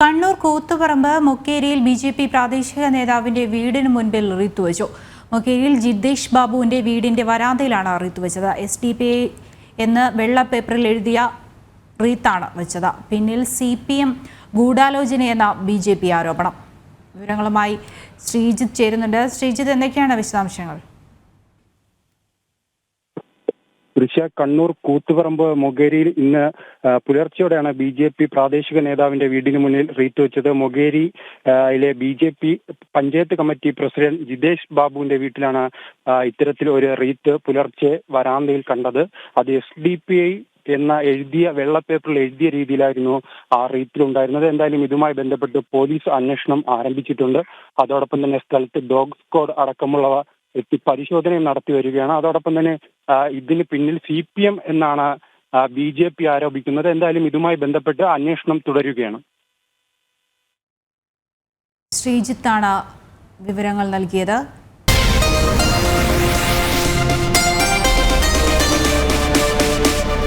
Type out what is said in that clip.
Kannur Koothuparamba മുക്കേരിയിൽ BJP. പ്രാദേശിക നേതാവിന്റെ വീടിന് മുൻപിൽ റീത്തുവച്ചു. മുക്കേരിയിൽ ജിദ്ദേശ് ബാബുവിന്റെ വീടിന്റെ വരാന്തയിലാണ് റീത്തുവച്ചത്. SDP എന്ന് വെള്ള പേപ്പറിൽ എഴുതിയ റീത്താണ് വെച്ചത്. പിന്നിൽ CPM ഗൂഢാലോചനയെന്ന BJP ആരോപണം. വിവരങ്ങളുമായി ശ്രീജിത്ത് ചേരുന്നുണ്ട്. ശ്രീജിത്ത്, എന്തൊക്കെയാണ് വിശദാംശങ്ങൾ? കണ്ണൂർ കൂത്തുപറമ്പ് മൊകേരിയിൽ ഇന്ന് പുലർച്ചെയോടെയാണ് BJP പ്രാദേശിക നേതാവിന്റെ വീടിന് മുന്നിൽ റീത്ത് വെച്ചത്. മൊകേരിയിലെ BJP panchayat committee president Jiddesh ബാബുവിന്റെ വീട്ടിലാണ് ഇത്തരത്തിൽ ഒരു റീത്ത് പുലർച്ചെ വരാന്തയിൽ കണ്ടത്. അത് SDPI എന്ന വെള്ള പേപ്പറിൽ എഴുതിയ രീതിയിലായിരുന്നു ആ റീത്തിലുണ്ടായിരുന്നത്. എന്തായാലും ഇതുമായി ബന്ധപ്പെട്ട് പോലീസ് അന്വേഷണം ആരംഭിച്ചിട്ടുണ്ട്. അതോടൊപ്പം തന്നെ സ്ഥലത്ത് ഡോഗ് സ്ക്വാഡ് അടക്കമുള്ളവ എത്തി പരിശോധനയും നടത്തി വരികയാണ്. അതോടൊപ്പം തന്നെ ഇതിന് പിന്നിൽ CPM എന്നാണ് BJP ആരോപിക്കുന്നത്. എന്തായാലും ഇതുമായി ബന്ധപ്പെട്ട് അന്വേഷണം തുടരുകയാണ്. ശ്രീജിത്താണ് വിവരങ്ങൾ നൽകിയത്.